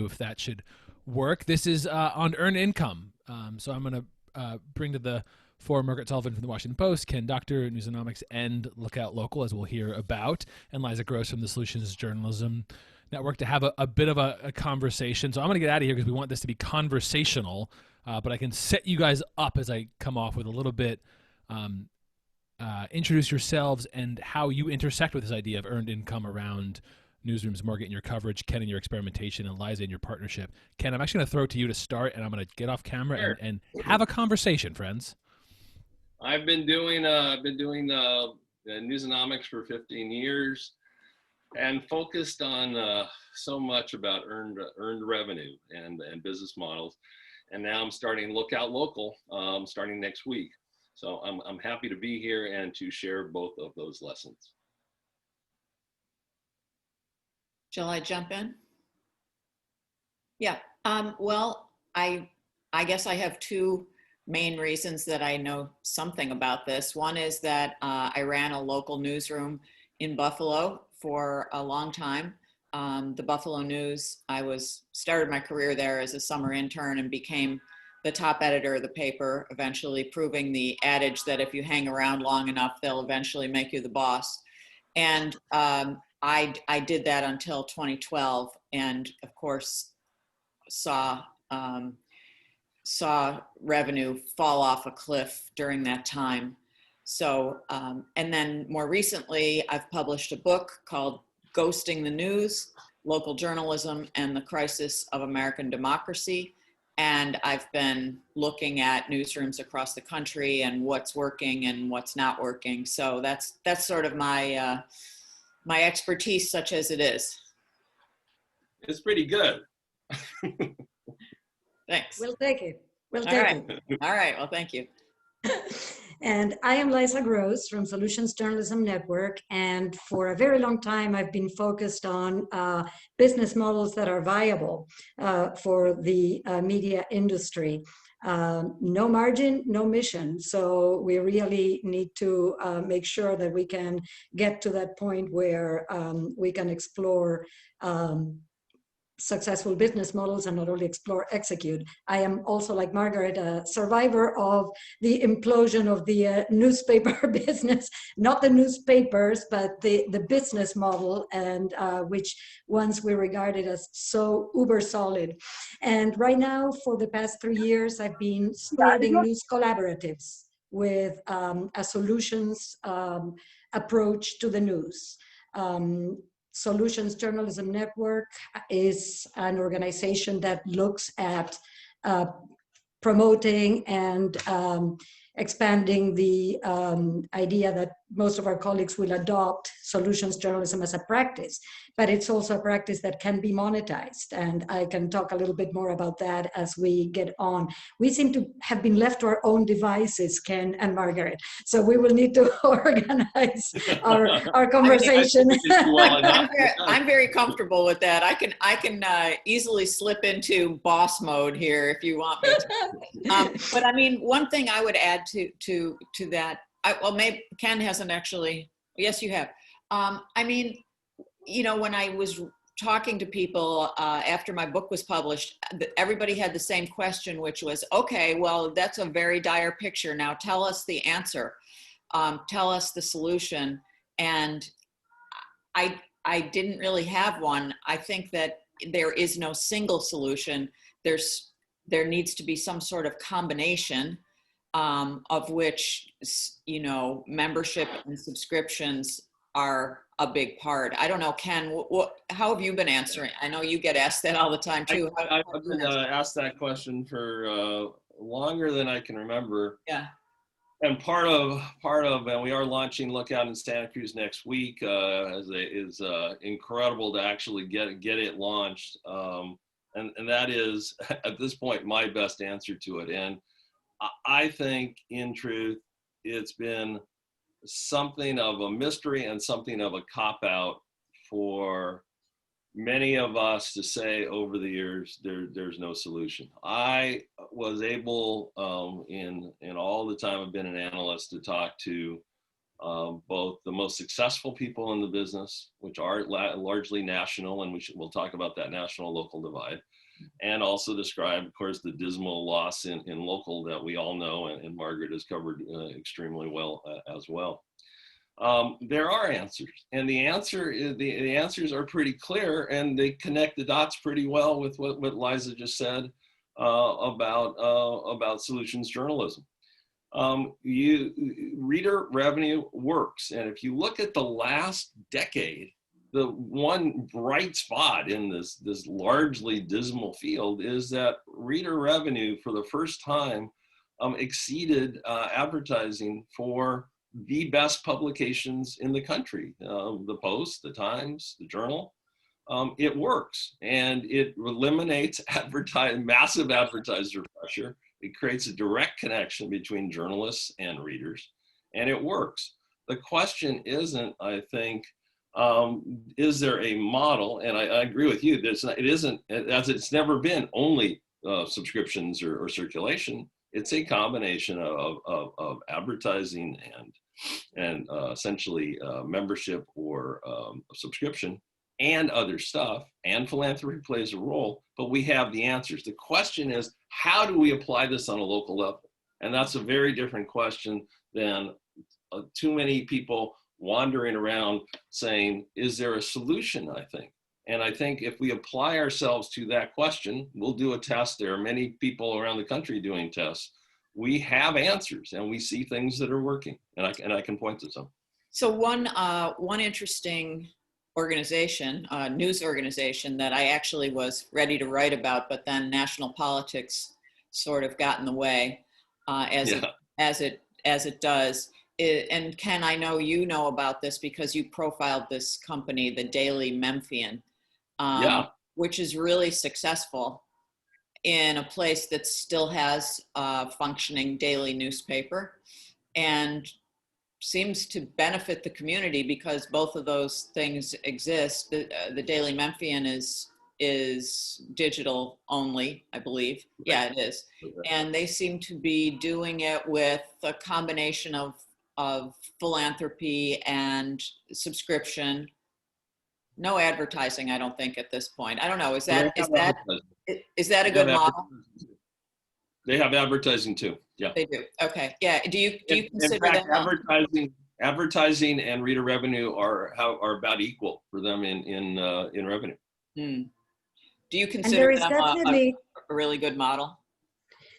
if that should work. This is on earned income. So I'm going to bring to the fore Margaret Sullivan from the Washington Post, Ken Doctor, Newsonomics, and Lookout Local, as we'll hear about, and Liza Gross from the Solutions Journalism Network to have a bit of a conversation. So I'm going to get out of here because we want this to be conversational, but I can set you guys up as I come off with a little bit. Introduce yourselves and how you intersect with this idea of earned income around newsrooms. Margaret, in your coverage, Ken, in your experimentation, and Liza, in your partnership. Ken, I'm actually going to throw it to you to start, and I'm going to get off camera Sure. and have a conversation, friends. I've been doing Newsonomics for 15 years, and focused on so much about earned revenue and business models. And now I'm starting Lookout Local, starting next week. So I'm happy to be here and to share both of those lessons. Shall I jump in? Yeah. Well, I guess I have two main reasons that I know something about this. One is that I ran a local newsroom in Buffalo for a long time. The Buffalo News, started my career there as a summer intern and became the top editor of the paper, eventually proving the adage that if you hang around long enough, they'll eventually make you the boss. And I did that until 2012, and of course saw revenue fall off a cliff during that time. So, and then more recently, I've published a book called Ghosting the News, Local Journalism and the Crisis of American Democracy. And I've been looking at newsrooms across the country and what's working and what's not working. So that's sort of my my expertise, such as it is. It's pretty good. Thanks. We'll take it. We'll take it. All right. Well, thank you. And I am Liza Gross from Solutions Journalism Network. And for a very long time, I've been focused on business models that are viable for the media industry. No margin, no mission. So we really need to make sure that we can get to that point where we can explore successful business models and not only explore, execute. I am also, like Margaret, a survivor of the implosion of the newspaper business, not the newspapers, but the business model, and which once we regarded as so uber solid. And right now, for the past 3 years, I've been starting news collaboratives with a solutions approach to the news. Solutions Journalism Network is an organization that looks at promoting and expanding the idea that most of our colleagues will adopt solutions journalism as a practice, but it's also a practice that can be monetized. And I can talk a little bit more about that as we get on. We seem to have been left to our own devices, Ken and Margaret. So we will need to organize our conversation. I'm very comfortable with that. I can easily slip into boss mode here if you want me to. But I mean, one thing I would add to that, well, maybe Ken hasn't actually. Yes, you have. I mean, you know, when I was talking to people after my book was published, everybody had the same question, which was, okay, well, that's a very dire picture. Now tell us the answer. Tell us the solution. And I didn't really have one. I think that there is no single solution. There needs to be some sort of combination of which, you know, membership and subscriptions are a big part. I don't know, Ken, how have you been answering? I know you get asked that all the time too. I've been asked that question for longer than I can remember. Yeah. And part of, and we are launching Lookout in Santa Cruz next week. Is incredible to actually get it launched, and that is at this point my best answer to it. And I think, in truth, it's been something of a mystery and something of a cop-out for many of us to say over the years, there's no solution. I was able, in all the time I've been an analyst, to talk to both the most successful people in the business, which are largely national, and we'll talk about that national-local divide, and also describe, of course, the dismal loss in local that we all know, and Margaret has covered extremely well as well. There are answers, and the answers are pretty clear, and they connect the dots pretty well with what Liza just said about solutions journalism. Reader revenue works, and if you look at the last decade, the one bright spot in this largely dismal field is that reader revenue for the first time exceeded advertising for the best publications in the country, the Post, the Times, the Journal. It works, and it eliminates massive advertiser pressure. It creates a direct connection between journalists and readers, and it works. The question isn't, I think, is there a model? And I agree with you. It isn't, as it's never been, only subscriptions or circulation. It's a combination of advertising and essentially membership or subscription and other stuff, and philanthropy plays a role, but we have the answers. The question is, how do we apply this on a local level? And that's a very different question than too many people wandering around saying, is there a solution, I think? And I think if we apply ourselves to that question, we'll do a test. There are many people around the country doing tests. We have answers, and we see things that are working, and I can point to some. So one interesting organization, news organization that I actually was ready to write about, but then national politics sort of got in the way, as it does. And Ken, I know you know about this because you profiled this company, the Daily Memphian, which is really successful in a place that still has a functioning daily newspaper, and seems to benefit the community because both of those things exist. The Daily Memphian is digital only, I believe. Yeah, it is. And they seem to be doing it with a combination of philanthropy and subscription. No advertising, I don't think, at this point. I don't know. Is that a good model? They have advertising too. Yeah, they do. Okay. Yeah. Do you consider in fact, that advertising and reader revenue are about equal for them in revenue? Do you consider them a really good model?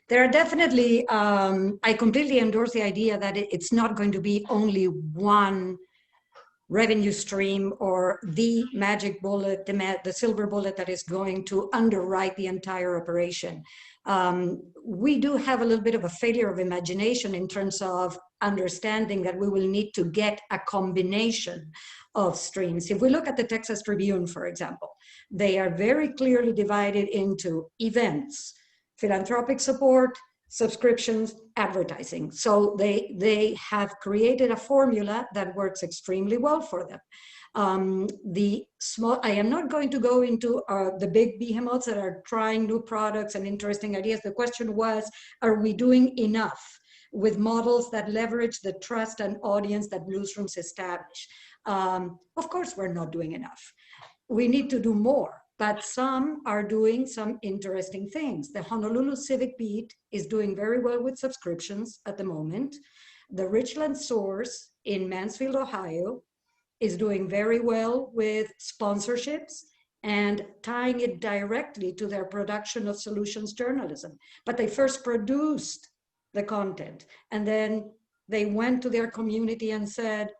There are definitely. I completely endorse the idea that it's not going to be only one revenue stream or the magic bullet, the silver bullet that is going to underwrite the entire operation. We do have a little bit of a failure of imagination in terms of understanding that we will need to get a combination of streams. If we look at the Texas Tribune, for example, they are very clearly divided into events, philanthropic support, subscriptions, advertising. So they have created a formula that works extremely well for them. I am not going to go into the big behemoths that are trying new products and interesting ideas. The question was, are we doing enough with models that leverage the trust and audience that newsrooms establish? Of course, we're not doing enough. We need to do more, but some are doing some interesting things. The Honolulu Civic Beat is doing very well with subscriptions at the moment. The Richland Source in Mansfield, Ohio, is doing very well with sponsorships and tying it directly to their production of solutions journalism. But they first produced the content, and then they went to their community and said,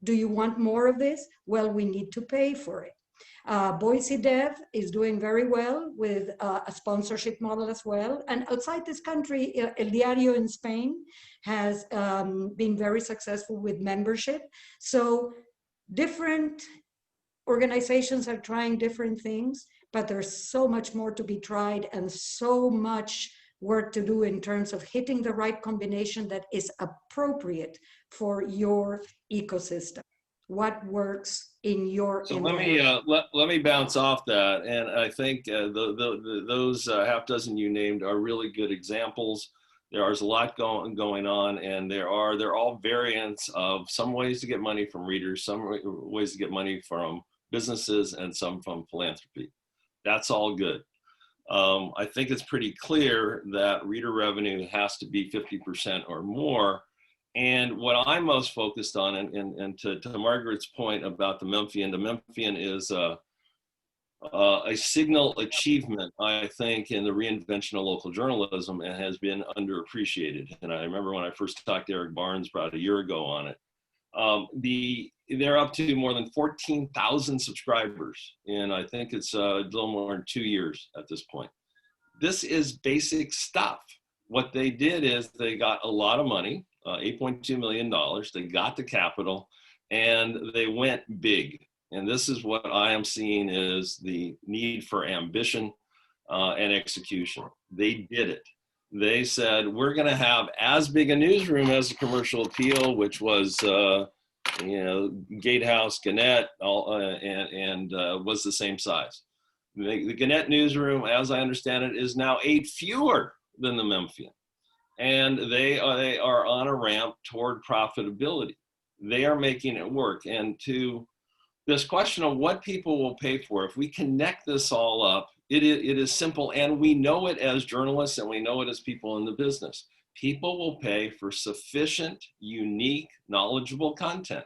do you want more of this? Well, we need to pay for it. Boise Dev is doing very well with a sponsorship model as well. And outside this country, El Diario in Spain has been very successful with membership. So different organizations are trying different things, but there's so much more to be tried and so much work to do in terms of hitting the right combination that is appropriate for your ecosystem. What works in your environment? Let me bounce off that, and I think those half dozen you named are really good examples. There's a lot going on, and they're all variants of some ways to get money from readers, some ways to get money from businesses, and some from philanthropy. That's all good. I think it's pretty clear that reader revenue has to be 50% or more. And what I'm most focused on, and to Margaret's point about the Memphian is a signal achievement, I think, in the reinvention of local journalism, and has been underappreciated. And I remember when I first talked to Eric Barnes about a year ago on it. They're up to more than 14,000 subscribers, and I think it's a little more than 2 years at this point. This is basic stuff. What they did is they got a lot of money, $8.2 million. They got the capital, and they went big. And this is what I am seeing is the need for ambition and execution. They did it. They said, we're going to have as big a newsroom as the Commercial Appeal, which was, Gatehouse, Gannett, and was the same size. The Gannett newsroom, as I understand it, is now 8 fewer than the Memphian. And they are on a ramp toward profitability. They are making it work. And to this question of what people will pay for, if we connect this all up, it is simple, and we know it as journalists, and we know it as people in the business. People will pay for sufficient, unique, knowledgeable content.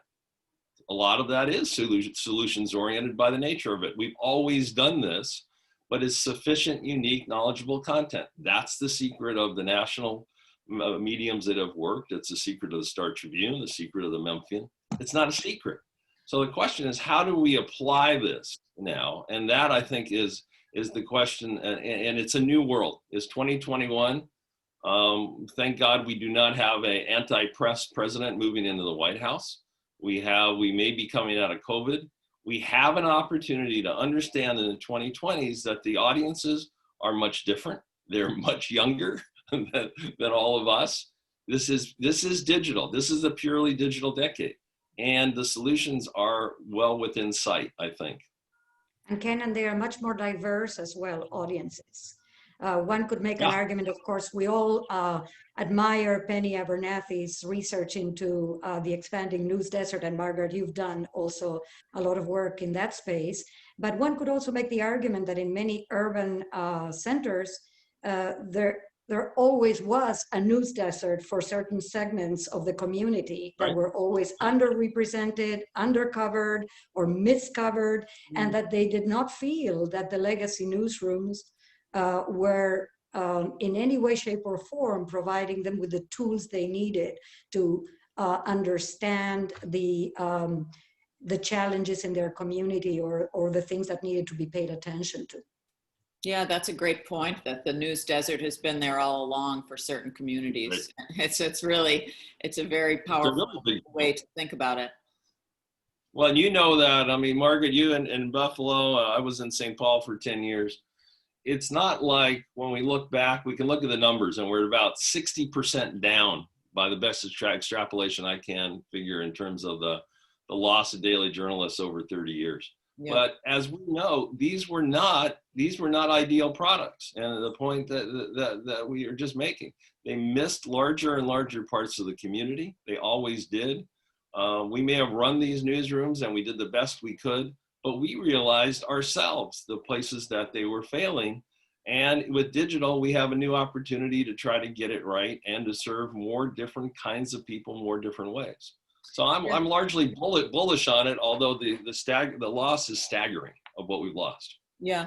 A lot of that is solutions oriented by the nature of it. We've always done this, but it's sufficient, unique, knowledgeable content. That's the secret of the national mediums that have worked. It's the secret of the Star Tribune, the secret of the Memphian. It's not a secret. So the question is, how do we apply this now? And that, I think, is the question, and it's a new world. It's 2021. Thank God we do not have an anti-press president moving into the White House. We may be coming out of COVID. We have an opportunity to understand in the 2020s that the audiences are much different. They're much younger than all of us. This is digital. This is a purely digital decade. And the solutions are well within sight, I think. And Ken, and they are much more diverse as well, audiences. One could make an argument, of course, we all admire Penny Abernathy's research into the expanding news desert, and Margaret, you've done also a lot of work in that space. But one could also make the argument that in many urban centers, there always was a news desert for certain segments of the community that were always underrepresented, undercovered, or miscovered, and that they did not feel that the legacy newsrooms were in any way, shape, or form providing them with the tools they needed to understand the challenges in their community or the things that needed to be paid attention to. Yeah, that's a great point, that the news desert has been there all along for certain communities. Right. It's a very powerful way to think about it. Well, and you know that, I mean, Margaret, you in Buffalo, I was in St. Paul for 10 years. It's not like when we look back, we can look at the numbers and we're about 60% down by the best extrapolation I can figure in terms of the loss of daily journalists over 30 years. Yeah. But as we know, these were not ideal products. And the point that we are just making, they missed larger and larger parts of the community. They always did. We may have run these newsrooms and we did the best we could, but we realized ourselves the places that they were failing. And with digital, we have a new opportunity to try to get it right and to serve more different kinds of people more different ways. So I'm largely bullish on it, although the loss is staggering of what we've lost. Yeah.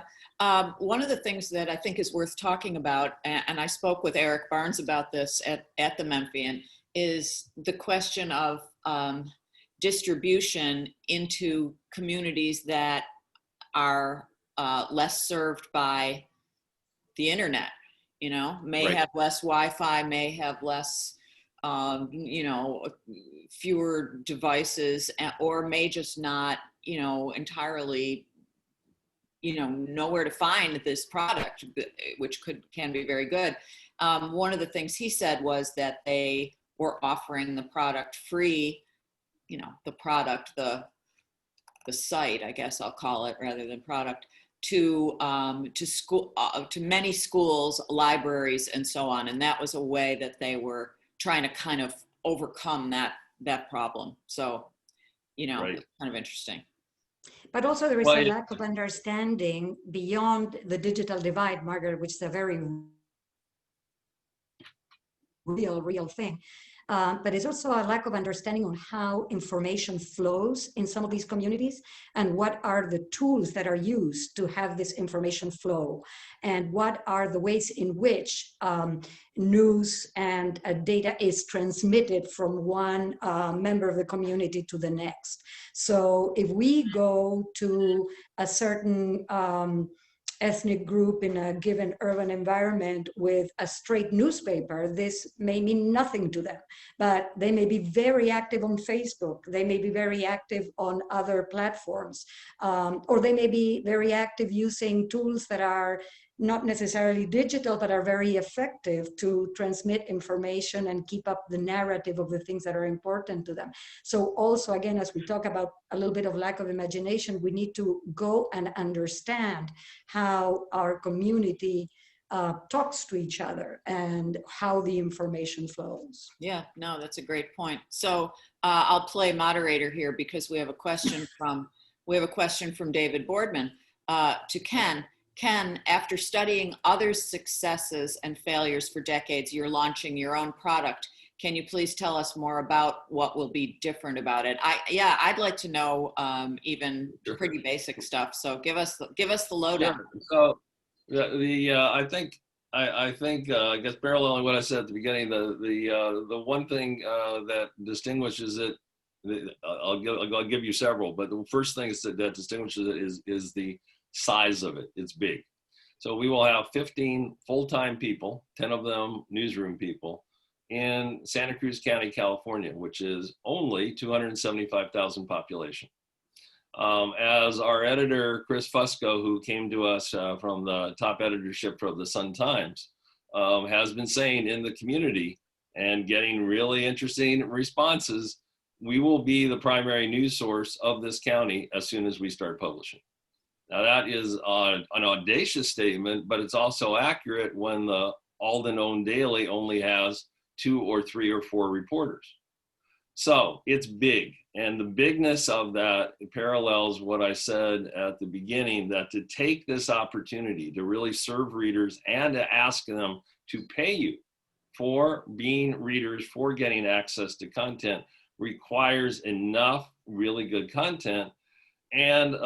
One of the things that I think is worth talking about, and I spoke with Eric Barnes about this at the Memphian, is the question of distribution into communities that are less served by the internet, may have less Wi-Fi, may have less, fewer devices, or may just not, entirely, nowhere to find this product, which can be very good. One of the things he said was that they were offering the product free, the site, I guess I'll call it, rather than product, to many schools, libraries, and so on. And that was a way that they were trying to kind of overcome that problem. So, Right. it's kind of interesting. But also there is Well, a lack of understanding beyond the digital divide, Margaret, which is a very real thing. But it's also a lack of understanding on how information flows in some of these communities and what are the tools that are used to have this information flow and what are the ways in which news and data is transmitted from one member of the community to the next. So if we go to a certain ethnic group in a given urban environment with a straight newspaper, this may mean nothing to them, but they may be very active on Facebook, they may be very active on other platforms, or they may be very active using tools that are not necessarily digital, but are very effective to transmit information and keep up the narrative of the things that are important to them. So also, again, as we talk about a little bit of lack of imagination, we need to go and understand how our community talks to each other and how the information flows. Yeah, no, that's a great point. So I'll play moderator here because we have a question from David Boardman to Ken. Ken, after studying others' successes and failures for decades, you're launching your own product. Can you please tell us more about what will be different about it? I'd like to know even pretty basic stuff. So give us the lowdown. Sure. So I guess paralleling what I said at the beginning, the one thing that distinguishes it, I'll give you several, but the first thing that distinguishes it is the size of it. It's big. So we will have 15 full-time people, 10 of them newsroom people, in Santa Cruz County, California, which is only 275,000 population. As our editor, Chris Fusco, who came to us from the top editorship for the Sun-Times, has been saying in the community and getting really interesting responses, we will be the primary news source of this county as soon as we start publishing. Now that is an audacious statement, but it's also accurate when the Alden Own Daily only has 2 or 3 or 4 reporters. So it's big, and the bigness of that parallels what I said at the beginning, that to take this opportunity to really serve readers and to ask them to pay you for being readers, for getting access to content, requires enough really good content. And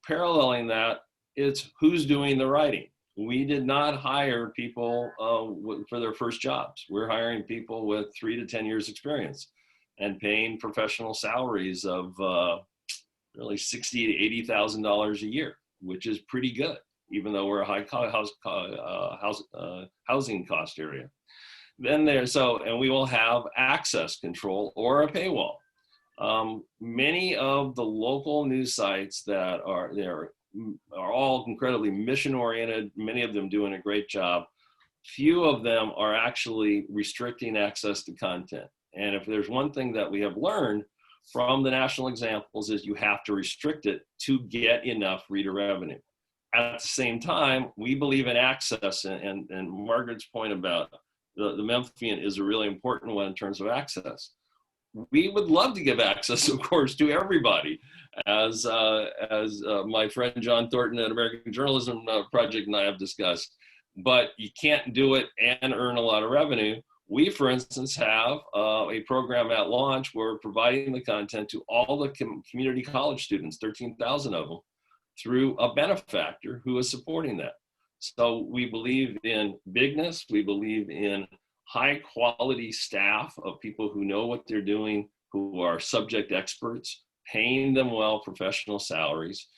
paralleling that, it's who's doing the writing. We did not hire people for their first jobs. We're hiring people with 3 to 10 years experience and paying professional salaries of really $60,000 to $80,000 a year, which is pretty good, even though we're a high housing cost area. Then and we will have access control or a paywall. Many of the local news sites that are there are all incredibly mission oriented, many of them doing a great job. Few of them are actually restricting access to content. And if there's one thing that we have learned from the national examples is you have to restrict it to get enough reader revenue. At the same time, we believe in access, and Margaret's point about the Memphian is a really important one in terms of access. We would love to give access, of course, to everybody, as my friend John Thornton at American Journalism Project and I have discussed. But you can't do it and earn a lot of revenue. We, for instance, have a program at launch where we're providing the content to all the community college students, 13,000 of them, through a benefactor who is supporting that. So we believe in bigness. We believe in high quality staff of people who know what they're doing, who are subject experts, paying them well professional salaries.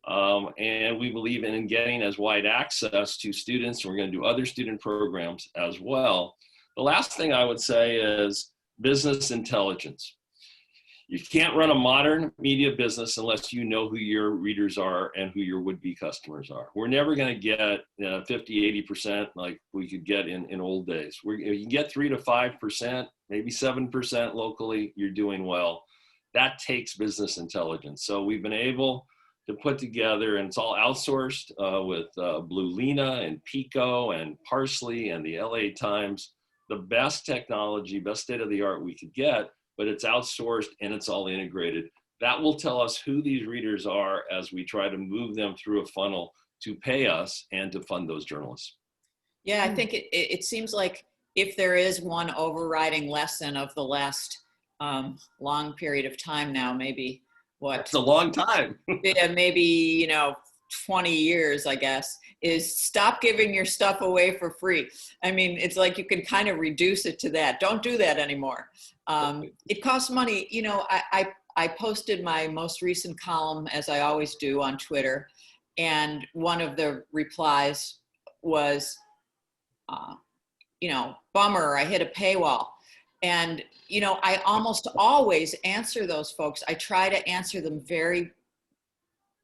And we believe in getting as wide access to students. We're going to do other student programs as well. The last thing I would say is business intelligence. You can't run a modern media business unless you know who your readers are and who your would-be customers are. We're never going to get 50, 80% like we could get in old days. You can get 3 to 5%, maybe 7% locally, you're doing well. That takes business intelligence. So we've been able to put together, and it's all outsourced with Blue Lena and Pico and Parsley and the LA Times, the best technology, best state of the art we could get, but it's outsourced and it's all integrated. That will tell us who these readers are as we try to move them through a funnel to pay us and to fund those journalists. Yeah, I think it seems like if there is one overriding lesson of the last long period of time now, maybe what? It's a long time. Yeah, maybe, 20 years, I guess, is stop giving your stuff away for free. I mean, it's like you can kind of reduce it to that. Don't do that anymore. It costs money. I posted my most recent column, as I always do, on Twitter. And one of the replies was, bummer, I hit a paywall. And, I almost always answer those folks. I try to answer them very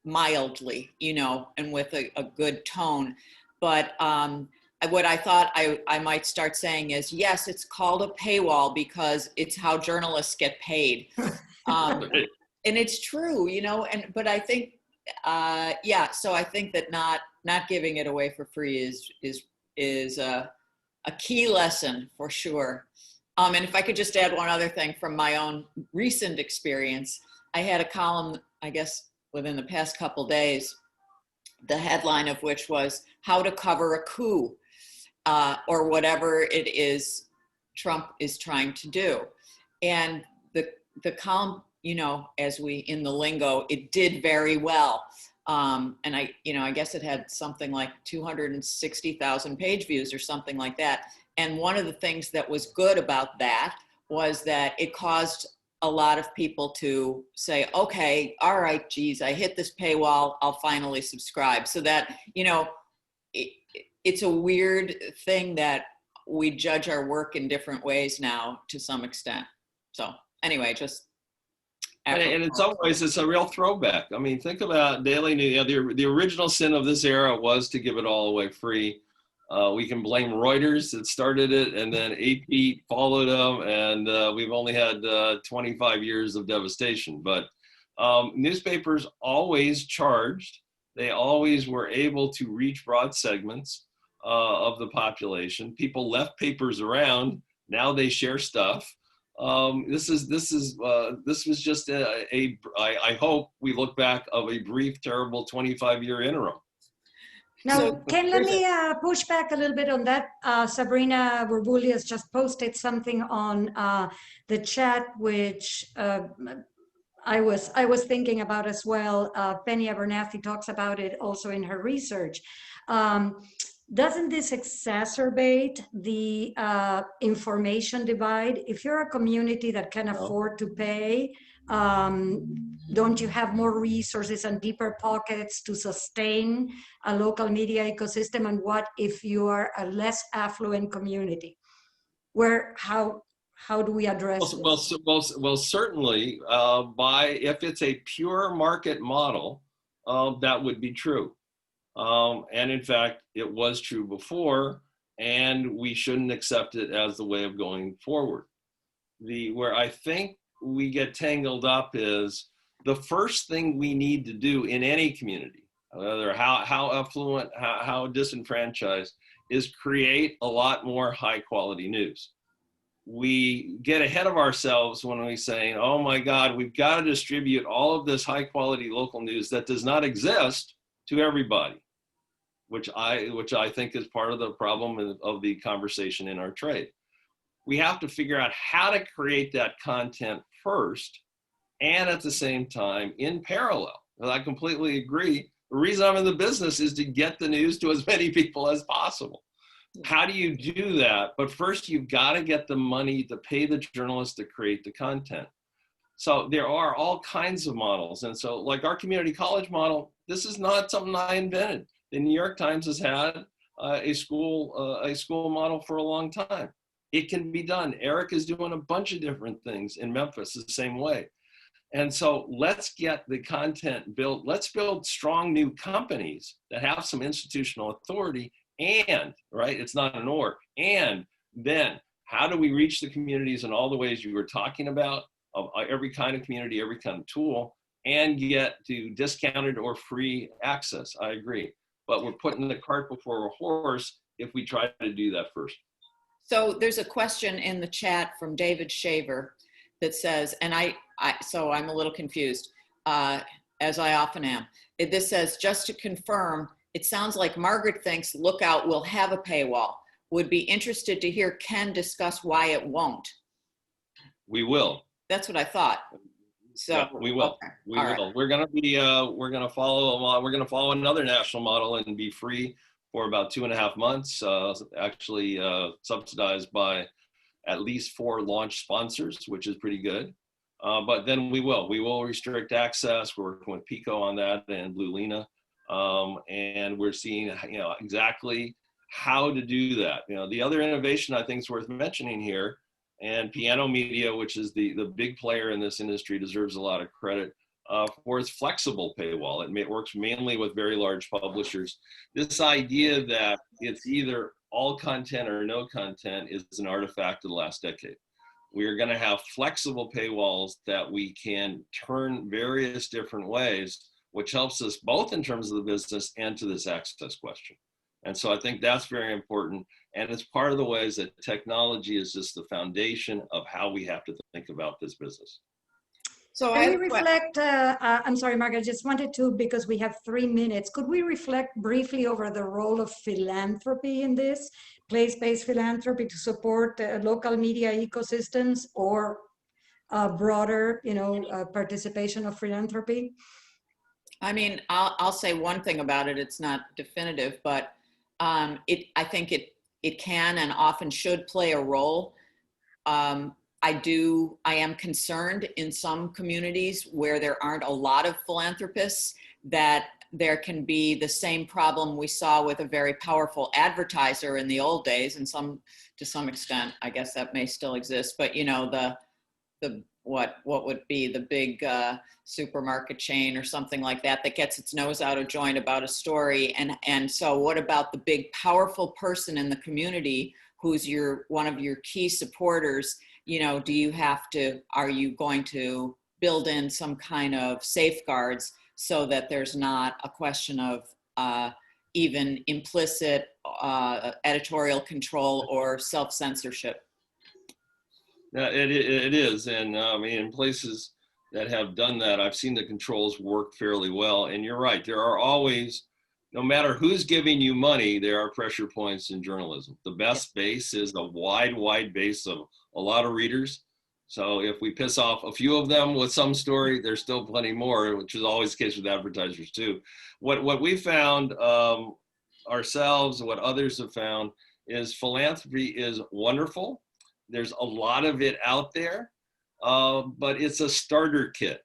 mildly, and with a good tone. But what I thought I might start saying is, yes, it's called a paywall because it's how journalists get paid. And it's true, but I think, so I think that not giving it away for free is a key lesson for sure. And if I could just add one other thing from my own recent experience, I had a column, I guess, within the past couple days, the headline of which was how to cover a coup, or whatever it is Trump is trying to do. And the column, as we, in the lingo, it did very well. And I guess it had something like 260,000 page views or something like that. And one of the things that was good about that was that it caused a lot of people to say, okay, all right, geez, I hit this paywall, I'll finally subscribe. So that, it's a weird thing that we judge our work in different ways now to some extent. So anyway, just. And in some ways, it's a real throwback. I mean, think about daily news. The original sin of this era was to give it all away free. We can blame Reuters that started it, and then AP followed them, and we've only had 25 years of devastation. But newspapers always charged. They always were able to reach broad segments of the population. People left papers around. Now they share stuff. This was just I hope we look back of a brief, terrible 25-year interim. Now, So, Ken, let me push back a little bit on that. Sabrina Verbulius just posted something on the chat, which I was thinking about as well. Penny Abernathy talks about it also in her research. Doesn't this exacerbate the information divide? If you're a community that can afford to pay, don't you have more resources and deeper pockets to sustain a local media ecosystem? And what if you are a less affluent community? How do we address this? Well, certainly, if it's a pure market model, that would be true. And in fact, it was true before, and we shouldn't accept it as the way of going forward. Where I think we get tangled up is the first thing we need to do in any community, whether how affluent, how disenfranchised, is create a lot more high quality news. We get ahead of ourselves when we say, oh my God, we've got to distribute all of this high quality local news that does not exist to everybody, which I think is part of the problem of the conversation in our trade. We have to figure out how to create that content first, and at the same time, in parallel. And I completely agree. The reason I'm in the business is to get the news to as many people as possible. How do you do that? But first, you've got to get the money to pay the journalists to create the content. So there are all kinds of models. And so like our community college model, this is not something I invented. The New York Times has had a school model for a long time. It can be done. Eric is doing a bunch of different things in Memphis the same way. And so let's get the content built. Let's build strong new companies that have some institutional authority, and, right, it's not an or, and then how do we reach the communities in all the ways you were talking about, of every kind of community, every kind of tool, and get to discounted or free access. I agree. But we're putting the cart before a horse if we try to do that first. So there's a question in the chat from David Shaver that says, and so I'm a little confused, as I often am. This says, just to confirm, it sounds like Margaret thinks Lookout will have a paywall. Would be interested to hear Ken discuss why it won't. We will. That's what I thought. So yeah, we will. Okay. We will. Right. We're going to be. We're going to follow another national model and be free for about 2.5 months. Actually, subsidized by at least 4 launch sponsors, which is pretty good. But then we will restrict access. We're working with Pico on that and Blue Lena, and we're seeing exactly how to do that. The other innovation I think is worth mentioning here. And Piano Media, which is the big player in this industry, deserves a lot of credit for its flexible paywall. It works mainly with very large publishers. This idea that it's either all content or no content is an artifact of the last decade. We are going to have flexible paywalls that we can turn various different ways, which helps us both in terms of the business and to this access question. And so I think that's very important. And it's part of the ways that technology is just the foundation of how we have to think about this business. So can we reflect, I'm sorry, Margaret, I just wanted to, because we have 3 minutes, could we reflect briefly over the role of philanthropy in this, place-based philanthropy to support local media ecosystems or broader, participation of philanthropy? I mean, I'll say one thing about it. It's not definitive, but I think it can and often should play a role. I am concerned in some communities where there aren't a lot of philanthropists that there can be the same problem we saw with a very powerful advertiser in the old days, and to some extent, I guess that may still exist, but what would be the big supermarket chain or something like that gets its nose out of joint about a story, and so what about the big powerful person in the community who's one of your key supporters? Are you going to build in some kind of safeguards so that there's not a question of even implicit editorial control or self-censorship? Yeah, it is. And I mean, in places that have done that, I've seen the controls work fairly well. And you're right, there are always, no matter who's giving you money, there are pressure points in journalism. The best base is a wide base of a lot of readers. So if we piss off a few of them with some story, there's still plenty more, which is always the case with advertisers too. What we found ourselves, what others have found, is philanthropy is wonderful. There's a lot of it out there, but it's a starter kit.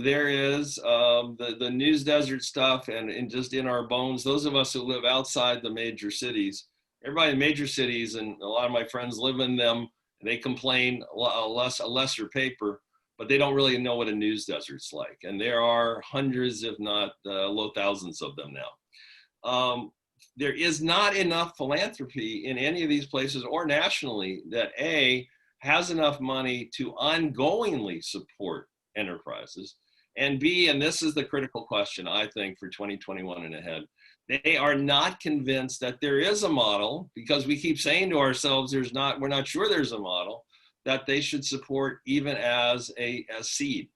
There is the news desert stuff and just in our bones, those of us who live outside the major cities, everybody in major cities, and a lot of my friends live in them, they complain a lesser paper, but they don't really know what a news desert's like. And there are hundreds, if not low thousands of them now. There is not enough philanthropy in any of these places or nationally that A, has enough money to ongoingly support enterprises, and B, and this is the critical question, I think, for 2021 and ahead, they are not convinced that there is a model, because we keep saying to ourselves, we're not sure there's a model, that they should support even as a seed.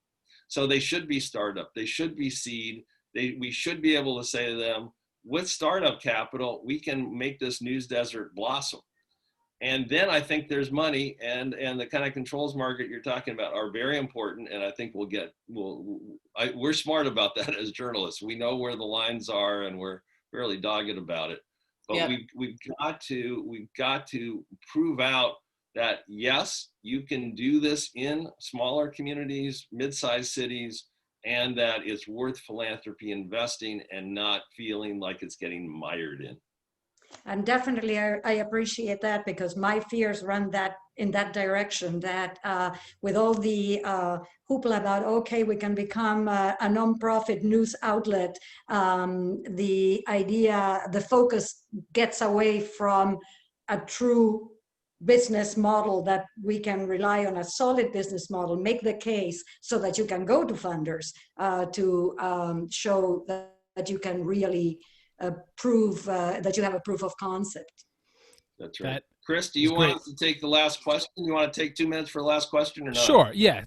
So they should be startup, they should be seed, we should be able to say to them, with startup capital, we can make this news desert blossom. And then I think there's money, and the kind of controls, Margaret, you're talking about are very important. And I think we're smart about that as journalists. We know where the lines are, and we're fairly dogged about it. But we've got to prove out that yes, you can do this in smaller communities, mid-sized cities, and that it's worth philanthropy investing and not feeling like it's getting mired in. And definitely, I appreciate that, because my fears run in that direction, that with all the hoopla about, okay, we can become a nonprofit news outlet, the focus gets away from a true business model that we can rely on, a solid business model, make the case so that you can go to funders to show that you can really prove that you have a proof of concept. That's right. Chris, do you want us to take the last question? You want to take 2 minutes for the last question or not? Sure. Yeah.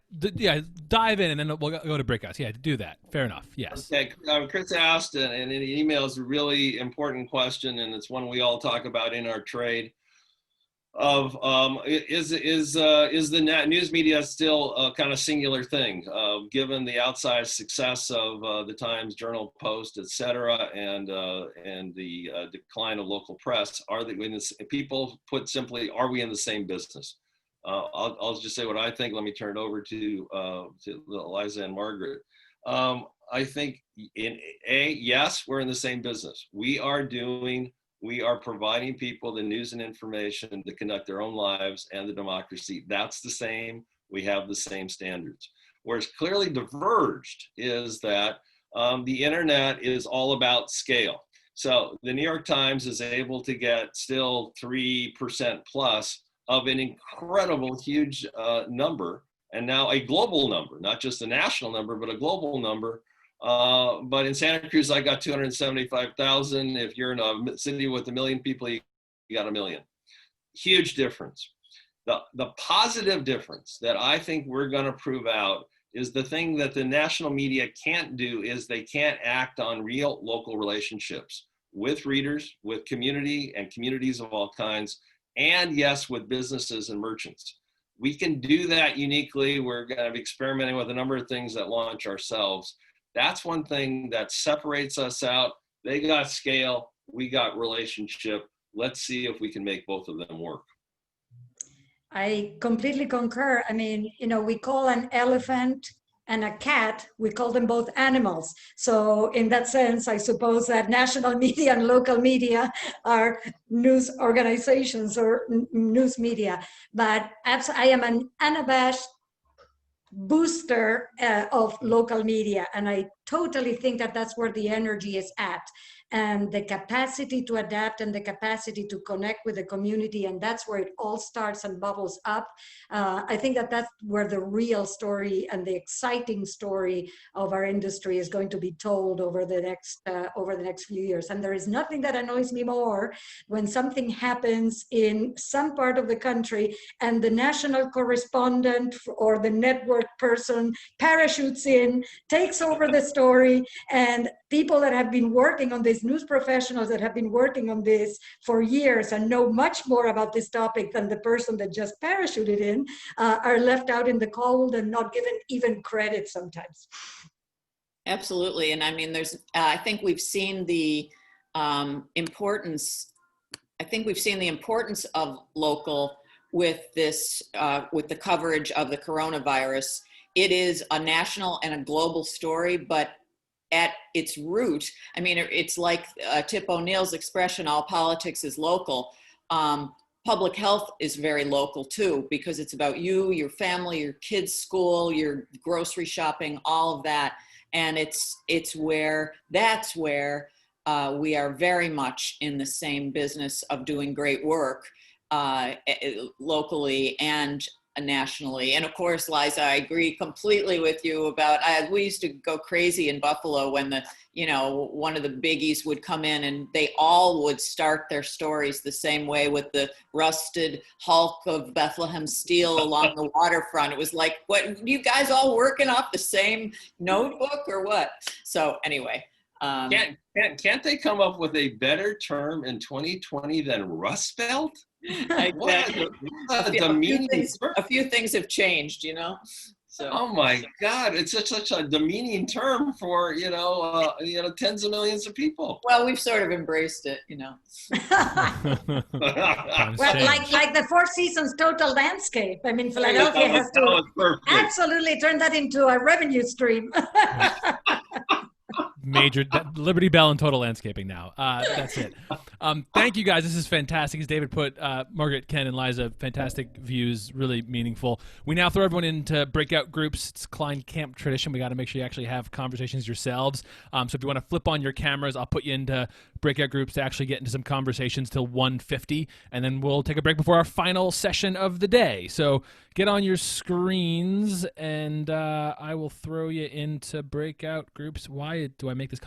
Dive in, and then we'll go to breakouts. Yeah, do that. Fair enough. Yes. Okay. Chris asked, and in the email is a really important question, and it's one we all talk about in our trade. Of is the news media still a kind of singular thing, given the outsized success of the Times, Journal, Post, etc., and the decline of local press? People put simply, are we in the same business? I'll just say what I think. Let me turn it over to Liza and Margaret. I think yes, we're in the same business. We are providing people the news and information to conduct their own lives and the democracy. That's the same. We have the same standards. Whereas clearly diverged is that the internet is all about scale. So the New York Times is able to get still 3% plus of an incredible, huge number, and now a global number, not just a national number, but a global number. But in Santa Cruz, I got 275,000. If you're in a city with 1 million people, you got 1 million. Huge difference. The positive difference that I think we're going to prove out is the thing that the national media can't do is they can't act on real local relationships with readers, with community and communities of all kinds, and yes, with businesses and merchants. We can do that uniquely. We're going to be experimenting with a number of things that launch ourselves. That's one thing that separates us out. They got scale, we got relationship. Let's see if we can make both of them work. I completely concur. I mean, we call an elephant and a cat, we call them both animals. So in that sense, I suppose that national media and local media are news organizations or news media. But I am an unabashed booster of local media, and I totally think that that's where the energy is at, and the capacity to adapt and the capacity to connect with the community, and that's where it all starts and bubbles up. I think that that's where the real story and the exciting story of our industry is going to be told over the next few years. And there is nothing that annoys me more when something happens in some part of the country and the national correspondent or the network person parachutes in, takes over the story, and people that have been working on this, news professionals that have been working on this for years and know much more about this topic than the person that just parachuted in, are left out in the cold and not given even credit sometimes. Absolutely. And I mean, I think we've seen the importance of local with this, with the coverage of the coronavirus. It is a national and a global story, but at its root, I mean, it's like Tip O'Neill's expression, all politics is local. Public health is very local too, because it's about you, your family, your kids' school, your grocery shopping, all of that. And that's where we are very much in the same business of doing great work locally and nationally. And of course, Liza, I agree completely with you about, we used to go crazy in Buffalo when one of the biggies would come in and they all would start their stories the same way with the rusted hulk of Bethlehem steel along the waterfront. It was like, what, you guys all working off the same notebook or what? So anyway. Can't they come up with a better term in 2020 than Rust Belt? Exactly. A few things have changed, So. Oh my God! It's such a demeaning term for tens of millions of people. Well, we've sort of embraced it, Well, like the Four Seasons total landscape. I mean, Philadelphia has to absolutely turn that into a revenue stream. Major Liberty Bell and Total Landscaping now. That's it. Thank you guys. This is fantastic. As David put, Margaret, Ken, and Liza, fantastic views, really meaningful. We now throw everyone into breakout groups. It's Klein Camp tradition. We got to make sure you actually have conversations yourselves. So if you want to flip on your cameras, I'll put you into breakout groups to actually get into some conversations till 1:50, and then we'll take a break before our final session of the day. So get on your screens, and I will throw you into breakout groups. Why do I make this